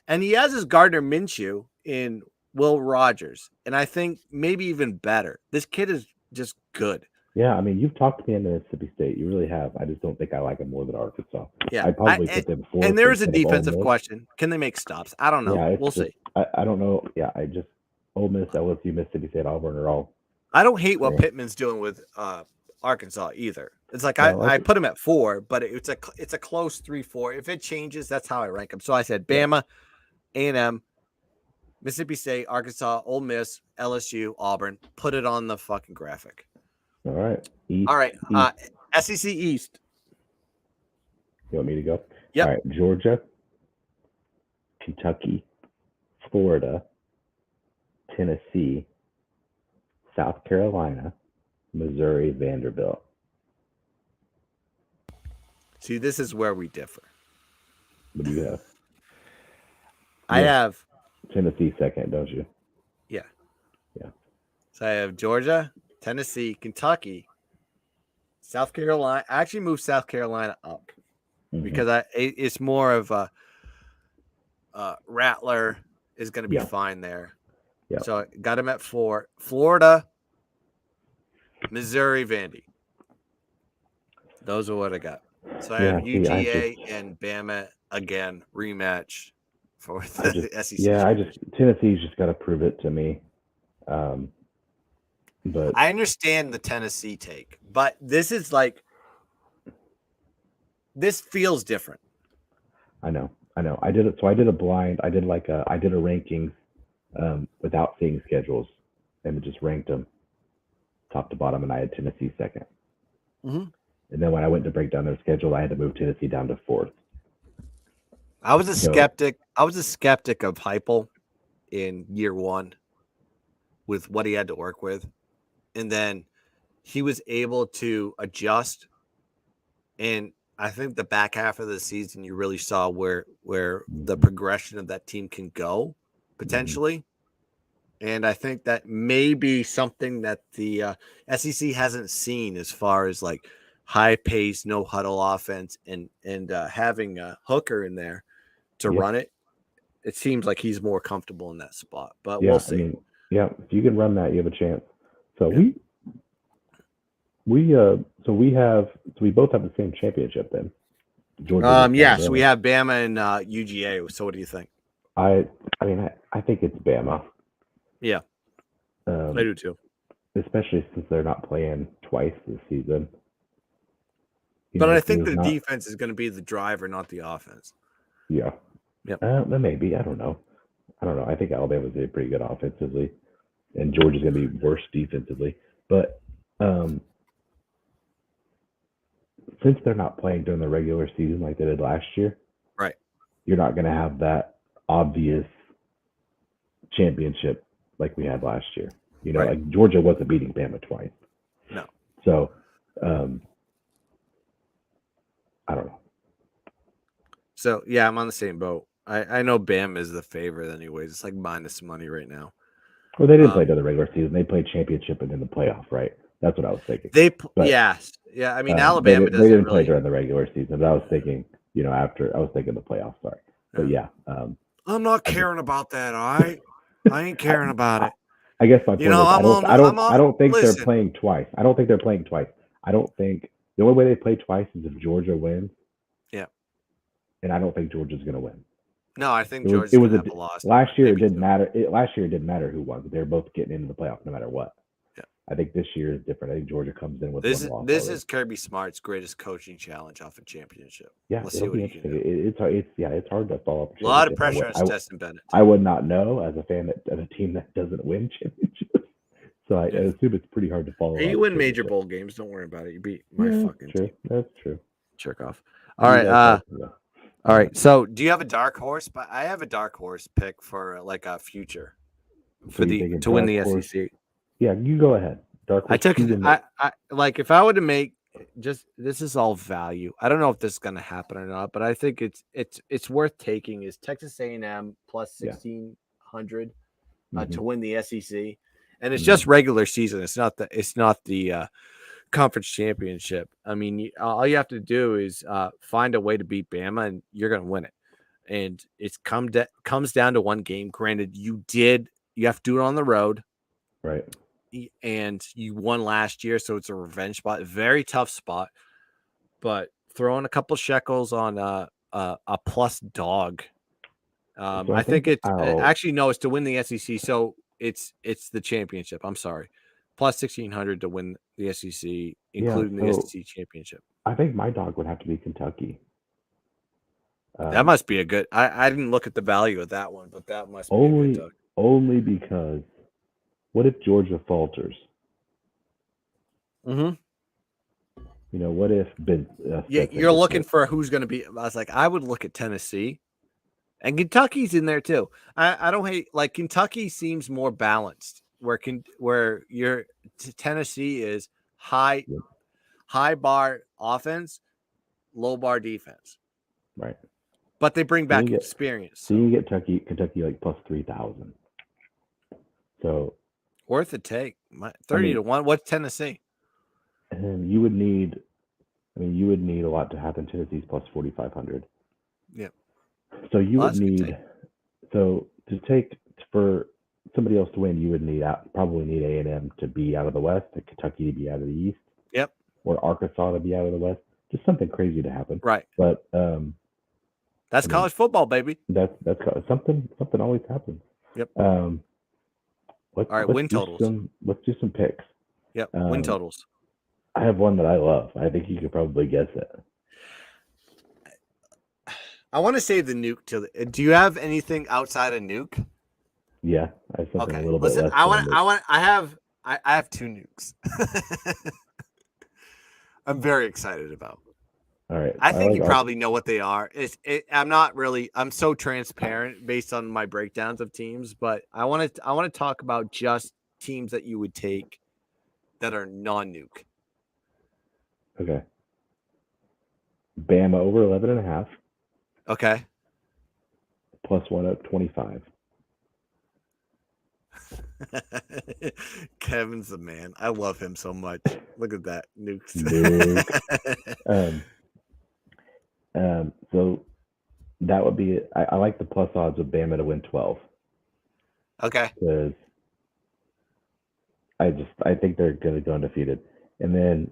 And he has his Gardner Minshew in Will Rogers. And I think maybe even better. This kid is just good. Yeah, I mean, you've talked to me into Mississippi State. You really have. I just don't think I like him more than Arkansas. Yeah. I'd probably put them fourth. And there is a defensive question. Can they make stops? I don't know. Yeah, we'll see. I don't know. Yeah, Ole Miss, LSU, Mississippi State, Auburn are all. I don't hate what Pittman's doing with Arkansas either. It's like I put him at 4, but it's a close 3-4. If it changes, that's how I rank them. So I said Bama, A&M, Mississippi State, Arkansas, Ole Miss, LSU, Auburn. Put it on the fucking graphic. All right. All right. SEC East. You want me to go? Yep. All right. Georgia, Kentucky, Florida, Tennessee, South Carolina, Missouri, Vanderbilt. See, this is where we differ. What do you have? I have Tennessee second, don't you? Yeah. Yeah. So I have Georgia, Tennessee, Kentucky, South Carolina. I actually moved South Carolina up because it's more of a Rattler is going to be fine there. Yeah. So I got him at 4. Florida, Missouri, Vandy. Those are what I got. So I have UGA and Bama again rematch for the SEC. Yeah, Tennessee's just got to prove it to me. But I understand the Tennessee take, but this is like this feels different. I know. I did it. So I did a blind. I did a rankings without seeing schedules, and just ranked them top to bottom, and I had Tennessee second. Mm-hmm. And then when I went to break down their schedule, I had to move Tennessee down to 4th. I was a skeptic. I was a skeptic of Heupel in year 1 with what he had to work with. And then he was able to adjust. And I think the back half of the season, you really saw where the progression of that team can go potentially. And I think that may be something that the SEC hasn't seen as far as like high pace, no huddle offense and having a hooker in there to run it. It seems like he's more comfortable in that spot, but we'll see. I mean, if you can run that, you have a chance. So we both have the same championship then. Georgia. So we have Bama and UGA. So what do you think? I think it's Bama. Yeah. I do too. Especially since they're not playing twice this season. But I think the defense is going to be the driver, not the offense. Yeah. Yep. Maybe. I don't know. I think Alabama's pretty good offensively, and Georgia's going to be worse defensively. But since they're not playing during the regular season like they did last year, right? You're not going to have that obvious championship like we had last year. Like Georgia wasn't beating Bama twice. No. So, I don't know. So, yeah, I'm on the same boat. I know Bama is the favorite anyways. It's like minus money right now. Well, they didn't play during the regular season. They played championship and then the playoff, right? That's what I was thinking. Yeah. I mean, Alabama they didn't play during the regular season, but I was thinking, after I was thinking the playoff. Sorry. But I'm not caring about that, all right? I ain't caring about it. I guess my point is I'm I on. don't think they're Listen, playing twice. I don't think they're playing twice. I don't think the only way they play twice is if Georgia wins, yeah. and I don't think Georgia's going to win. No, I think It Georgia's was gonna a have a loss. last year. It Maybe didn't two. matter. Last year it didn't matter who won. They were both getting into the playoffs no matter what. Yeah. I think this year is different. I think Georgia comes in with This one is loss this already. is Kirby Smart's greatest coaching challenge off a championship. Yeah, Let's see it'll what be he can interesting. do. It's hard to follow up a A lot of championship. pressure on Stetson Bennett. I would not know as a fan of a team that doesn't win championships. So I assume it's pretty hard to follow Hey, up. you win major bowl games. Don't worry about it. You beat my fucking true. team. That's true. Jerk off. All right. All right. So, do you have a dark horse? But I have a dark horse pick for like a future to win the SEC. Yeah, you go ahead. Dark horse. I like if I were to make just this is all value. I don't know if this is going to happen or not, but I think it's worth taking. Is Texas A&M plus 1,600 to win the SEC, and it's just regular season. It's not the conference championship. I mean, all you have to do is find a way to beat Bama, and you're going to win it. And it's comes down to one game. Granted, you have to do it on the road, right? And you won last year, so it's a revenge spot. Very tough spot, but throwing a couple shekels on a plus dog. So I think it's actually no, it's to win the SEC. So it's the championship. I'm sorry, plus 1,600 to win the SEC, including the SEC championship. I think my dog would have to be Kentucky. That must be a good. I didn't look at the value of that one, but that must be a good dog. Only because what if Georgia falters? Mm-hmm. You know, what if you're looking for who's going to be? I was like, I would look at Tennessee, and Kentucky's in there too. I don't hate like Kentucky seems more balanced. Where your Tennessee is high bar offense, low bar defense, right? But they bring back experience. So you get Kentucky like plus 3,000. So worth a take. 30 to 1. What's Tennessee? And you would need a lot to happen. Tennessee's plus 4,500. Yeah. So you would need to take for somebody else to win. You would probably need A&M to be out of the West, and Kentucky to be out of the East. Yep. Or Arkansas to be out of the West. Just something crazy to happen. Right. But that's college football, baby. That's something always happens. Yep. All right, win totals. Let's do some picks. Yep. Win totals. I have one that I love. I think you could probably guess it. I want to save the nuke till the. Do you have anything outside of nuke? Yeah, I have something a little bit less. I have two nukes. I'm very excited about. All right. I think you probably know what they are. I'm so transparent based on my breakdowns of teams, but I want to talk about just teams that you would take that are non-nuke. Okay. Bama over 11.5. Okay. Plus 125. Kevin's the man. I love him so much. Look at that. Nukes. So that would be it. I like the plus odds of Bama to win 12. Okay. Because I think they're going to go undefeated. And then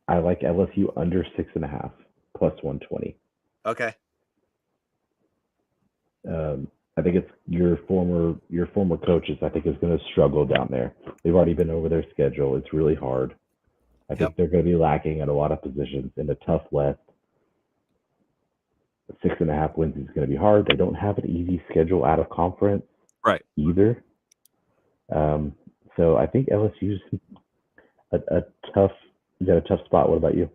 I like LSU under 6.5 plus 120. Okay. I think it's your former coaches. I think is going to struggle down there. They've already been over their schedule. It's really hard. I think they're going to be lacking at a lot of positions in a tough West. 6.5 wins is going to be hard. They don't have an easy schedule out of conference, right? Either. So I think LSU's a tough spot. What about you?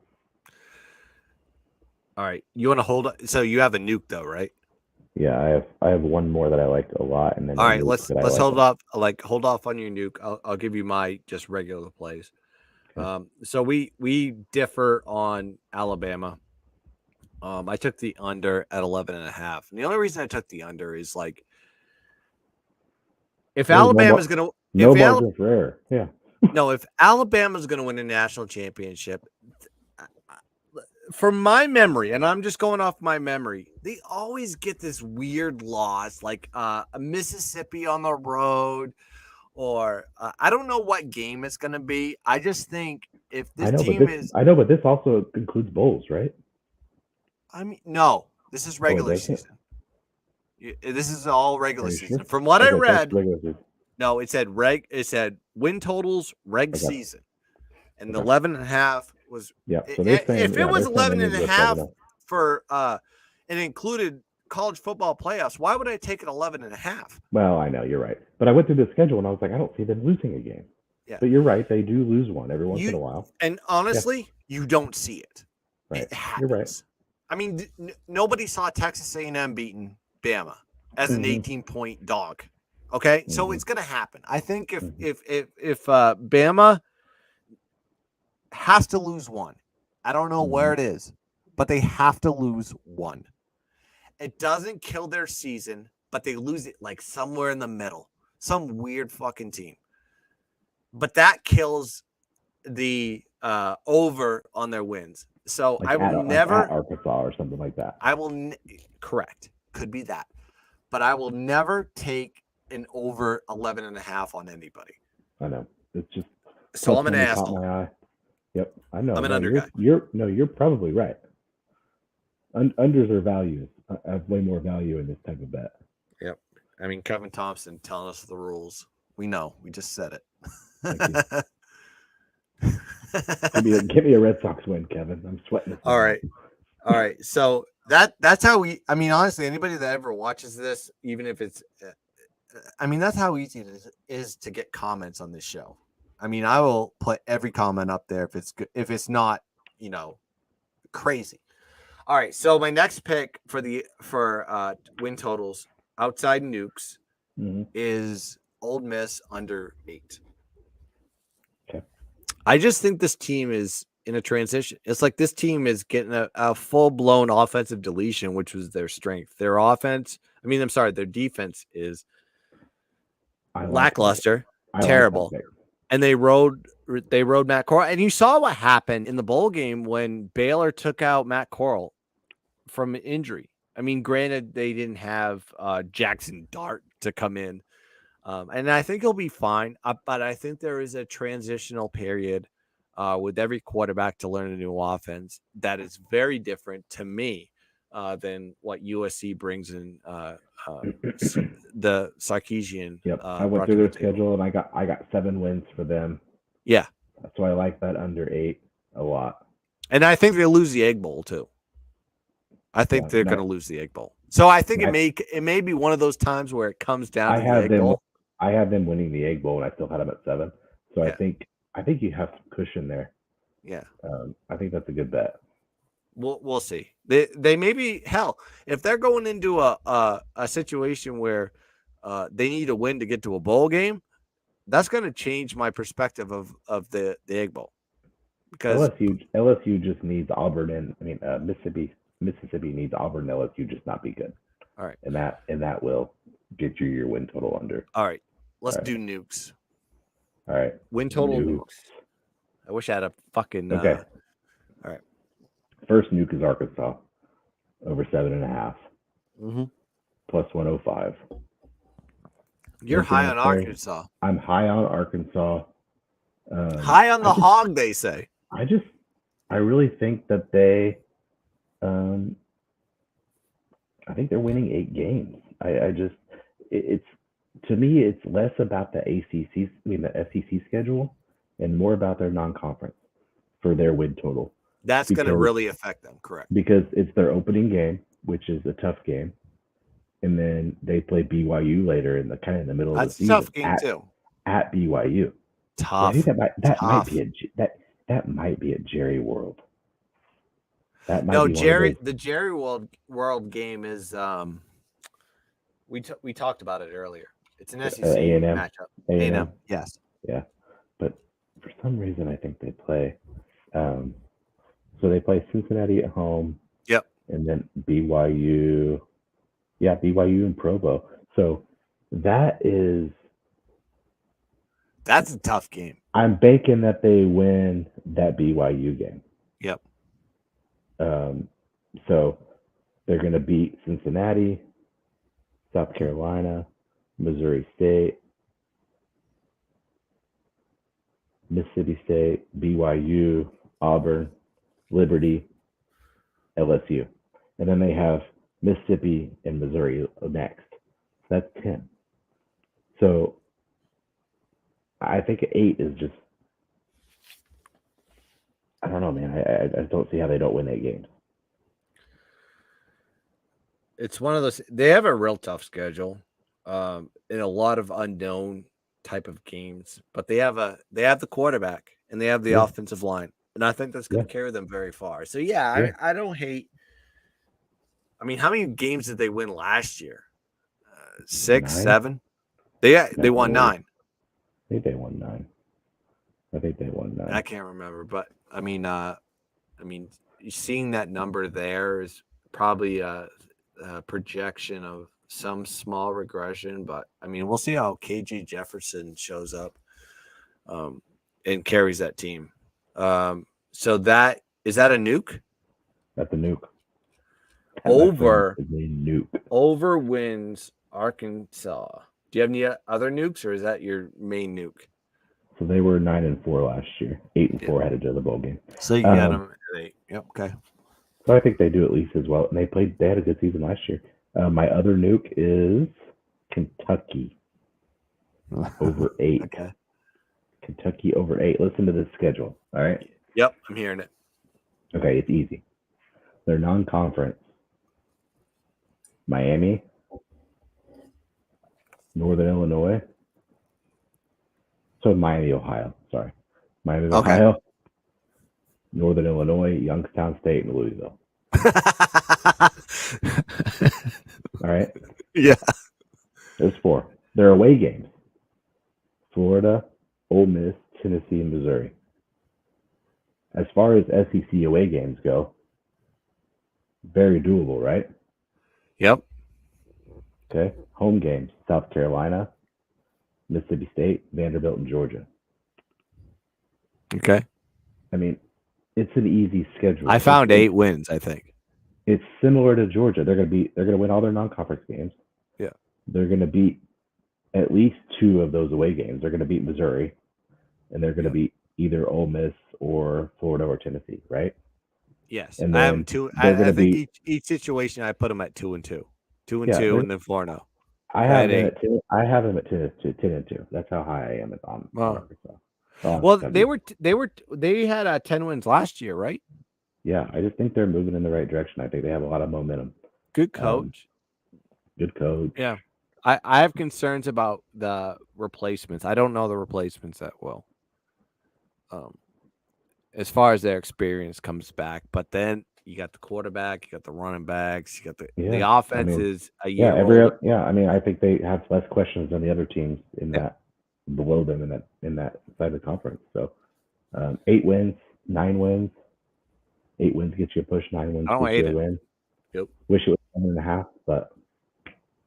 All right, you want to hold? So you have a nuke though, right? Yeah, I have one more that I like a lot, and then all right, let's hold off. Hold off on your nuke. I'll give you my just regular plays. Okay. So we differ on Alabama. I took the under at 11.5. And the only reason I took the under is like if Alabama's going to if Alabama's going to win a national championship, from my memory, and I'm just going off my memory, they always get this weird loss, like a Mississippi on the road, or I don't know what game it's going to be. I just think if this team is, but this also includes bowls, right? I mean, no, this is Oh, it regular doesn't? season. This is all Are regular you season. sure? From what I Okay, so it's read, regular season. no, it said win totals reg Okay. season, and the Okay. 11.5 was. Yeah, so they're saying If it was they're saying 11.5 7.5. for it included college football playoffs, why would I take it 11.5? Well, I know you're right, but I went through the schedule and I was like, I don't see them losing a game. Yeah, but you're right; they do lose one every once in a while. And honestly, you don't see it. Right, It happens. you're right. I mean, nobody saw Texas A&M beating Bama as an 18-point dog. Okay, so it's gonna happen. I think if Bama has to lose one, I don't know where it is, but they have to lose one. It doesn't kill their season, but they lose it like somewhere in the middle, some weird fucking team. But that kills the over on their wins. So Like I will never at Arkansas or something like that. I will correct. Could be that. But I will never take an over 11.5 on anybody. I know. It's just so I'm an asshole. Caught my eye. Yep, I know. I'm an under guy. You're probably right. Unders are values. I have way more value in this type of bet. Yep. I mean, Kevin Thompson telling us the rules. We know. We just said it. Give me a Red Sox win, Kevin. I'm sweating. All right. So that's how we. I mean, honestly, anybody that ever watches this, even if it's, I mean, that's how easy it is to get comments on this show. I mean, I will put every comment up there if it's good, if it's not, crazy. All right. So my next pick for win totals outside nukes is Ole Miss under 8. Okay. I just think this team is in a transition. It's like this team is getting a full-blown offensive deletion, which was their strength. Their defense is lackluster, terrible. And they rode Matt Corral. And you saw what happened in the bowl game when Baylor took out Matt Corral from injury. I mean, granted, they didn't have Jackson Dart to come in. And I think he'll be fine. But I think there is a transitional period with every quarterback to learn a new offense that is very different to me than what USC brings in the Sarkisian. Yep, I went through their schedule and I got 7 wins for them. Yeah, so I like that under 8 a lot. And I think they'll lose the Egg Bowl too. I think they're going to lose the Egg Bowl. So I think it may be one of those times where it comes down to the Egg Bowl. I have them winning the Egg Bowl, and I still had them at 7. So yeah. I think you have some cushion there. Yeah, I think that's a good bet. We'll see. They may be hell if they're going into a situation where they need a win to get to a bowl game. That's going to change my perspective of the Egg Bowl because LSU just needs Auburn, and Mississippi needs Auburn. And LSU just not be good. All right, and that will get you your win total under. All right, let's do nukes. All right, win total nukes. I wish I had a fucking. Okay. All right. First nuke is Arkansas over 7.5. Plus 105. You're high on Arkansas. I'm high on Arkansas. High on the hog, they say. I really think that they. I think they're winning 8 games. It's to me, it's less about the the SEC schedule, and more about their non-conference for their win total. That's going to really affect them, correct? Because it's their opening game, which is a tough game, and then they play BYU later in the middle of the season. That's a tough game too. At BYU. Tough. Yeah, I think that might be a Jerry World. The Jerry World game is we talked about it earlier. It's an SEC matchup. A&M. Yes. Yeah. But for some reason I think they play so they play Cincinnati at home. Yep. And then BYU. Yeah, BYU and Provo. So that's a tough game. I'm banking that they win that BYU game. Yep. So they're going to beat Cincinnati, South Carolina, Missouri State, Mississippi State, BYU, Auburn, Liberty, LSU. And then they have Mississippi and Missouri next. That's 10. So I think 8 is just, I don't know, man. I don't see how they don't win 8 games. It's one of those. They have a real tough schedule, in a lot of unknown type of games. But they have the quarterback and they have the offensive line, and I think that's going to carry them very far. So I don't hate. I mean, how many games did they win last year? 6, 9? 7. They won 9. I think they won 9. I can't remember, but I mean, seeing that number there is probably a projection of some small regression, but I mean, we'll see how KJ Jefferson shows up, and carries that team. So is that a nuke? That's a nuke. Over nuke. Over wins Arkansas. Do you have any other nukes, or is that your main nuke? So they were 9-4 last year, 8-4 headed to the bowl game. So you got them at 8. Yep. Okay. So I think they do at least as well. And they had a good season last year. My other nuke is Kentucky over 8. Okay. Kentucky over 8. Listen to this schedule. All right. Yep, I'm hearing it. Okay, it's easy. They're non-conference. Miami, Northern Illinois. So Miami, Ohio. Sorry. Miami, Ohio, Northern Illinois, Youngstown State, and Louisville. All right? Yeah. There's 4. They're away games. Florida, Ole Miss, Tennessee, and Missouri. As far as SEC away games go, very doable, right? Yep. Okay. Home games, South Carolina, Mississippi State, Vanderbilt, and Georgia. Okay. I mean, it's an easy schedule. I found 8 wins, I think. It's similar to Georgia. They're gonna win all their non-conference games. Yeah. They're gonna beat at least 2 of those away games. They're gonna beat Missouri, and they're gonna beat either Ole Miss or Florida or Tennessee, right? Yes. And I then have 2. I think each situation I put them at 2-2. 2-2, and then 4-0. I have them at 10. I have them at 10-2. That's how high I am on Arkansas. Well, they had 10 wins last year, right? Yeah, I just think they're moving in the right direction. I think they have a lot of momentum. Good coach. Good coach. Yeah. I have concerns about the replacements. I don't know the replacements that well. As far as their experience comes back, but then you got the quarterback, you got the running backs, you got the offense is a year old. I mean, I think they have less questions than the other teams in that below them in that side of the conference. So 8 wins, 9 wins. 8 wins get you a push, 9 wins get you a win. Yep. Wish it was 7.5, but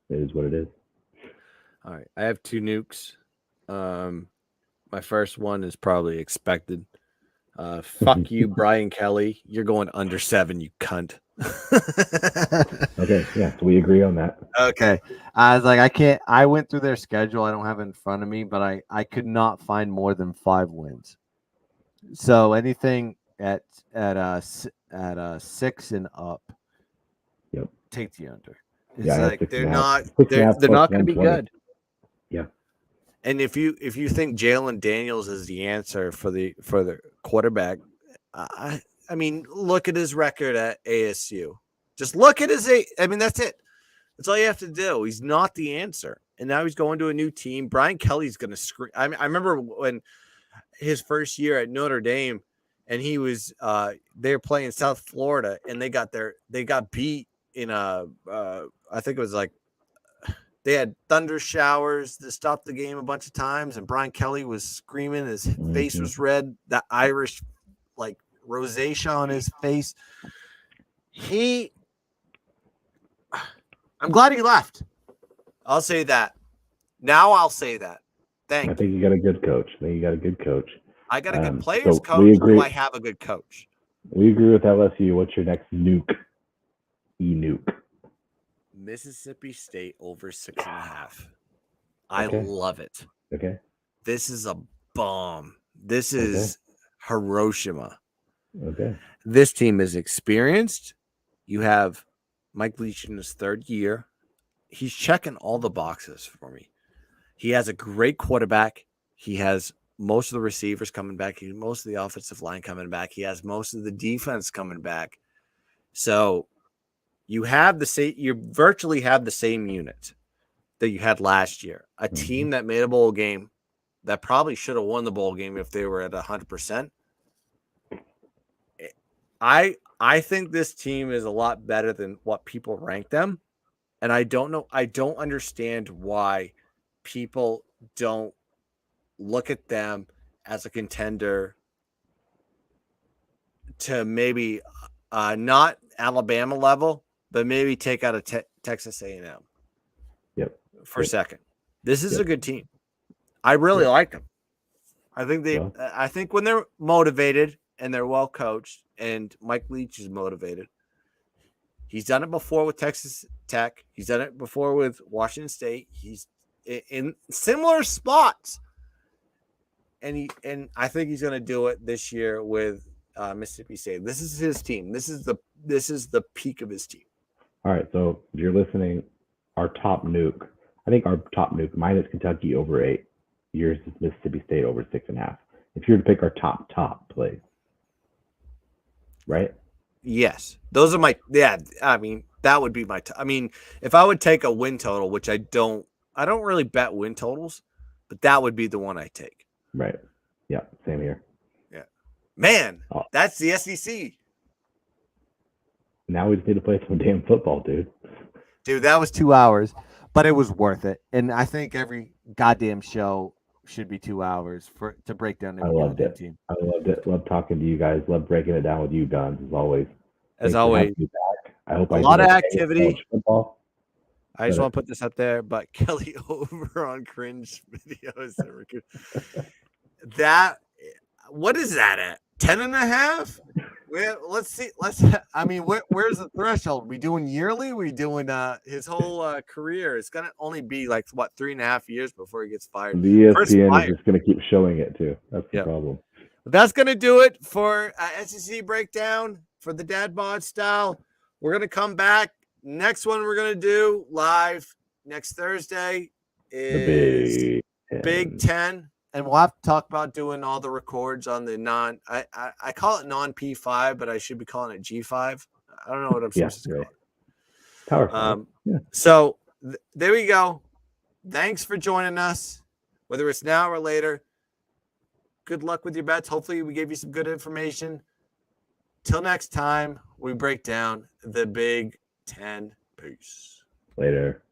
it is what it is. All right. I have 2 nukes. My first one is probably expected. Fuck you, Brian Kelly. You're going under 7, you cunt. Okay, yeah, so we agree on that. Okay. I was like, I went through their schedule. I don't have it in front of me, but I could not find more than 5 wins. So anything at 6 and up, take the under. It's like they're not going to be good. Yeah. And if you think Jalen Daniels is the answer for the quarterback, I mean, look at his record at ASU. Just look at I mean, that's it. That's all you have to do. He's not the answer. And now he's going to a new team. Brian Kelly's going to scream. I remember when his first year at Notre Dame, and he was they were playing South Florida, and they got beat in I think it was like they had thunder showers that stopped the game a bunch of times, and Brian Kelly was screaming. His face was red, that Irish like rosacea on his face. I'm glad he left. I'll say that. Now I'll say that. I think you got a good coach. I got a good players coach. Do I have a good coach? We agree with LSU. What's your next nuke? E-nuke. Mississippi State over 6.5. I Okay. love it. Okay. This is a bomb. This Okay. is Hiroshima. Okay. This team is experienced. You have Mike Leach in his third year. He's checking all the boxes for me. He has a great quarterback. He has most of the receivers coming back. He has most of the offensive line coming back. He has most of the defense coming back. So you virtually have the same unit that you had last year. A team that made a bowl game that probably should have won the bowl game if they were at 100%. I think this team is a lot better than what people rank them. And I don't understand why people don't look at them as a contender to maybe not Alabama level, but maybe take out a Texas A&M. Yep. For a second. This is a good team. I really like them. I think when they're motivated and they're well coached, and Mike Leach is motivated. He's done it before with Texas Tech. He's done it before with Washington State. He's in similar spots, and I think he's going to do it this year with Mississippi State. This is his team. This is the peak of his team. All right. So if you're listening, our top nuke. I think our top nuke. Mine is Kentucky over 8. Yours is Mississippi State over 6.5. If you were to pick our top plays, right? Yes, those are my. Yeah, I mean that would be my. I mean, if I would take a win total, which I don't really bet win totals, but that would be the one I take. Right. Yeah. Same here. Yeah. Man, that's the SEC. Now we just need to play some damn football, dude. Dude, that was 2 hours, but it was worth it. And I think every goddamn show should be 2 hours to break down. I loved it. Team. I loved it. Love talking to you guys. Love breaking it down with you, Guns, as always. As always. I hope a lot of activity. Football. I just want to put this up there, but Kelly over on cringe videos. What is that at? 10.5? Let's see. I mean, where's the threshold? We doing yearly? We doing his whole career? It's gonna only be like 3.5 years before he gets fired. The ESPN is just gonna keep showing it too. That's the problem. But that's gonna do it for SEC breakdown for the Dadbodd style. We're gonna come back. Next one we're gonna do live next Thursday is the Big Ten. And we'll have to talk about doing all the records on the I call it non-P5, but I should be calling it G5. I don't know what I'm supposed to call it. Powerful. So there we go. Thanks for joining us, whether it's now or later. Good luck with your bets. Hopefully we gave you some good information. Till next time, we break down the Big Ten. Peace. Later.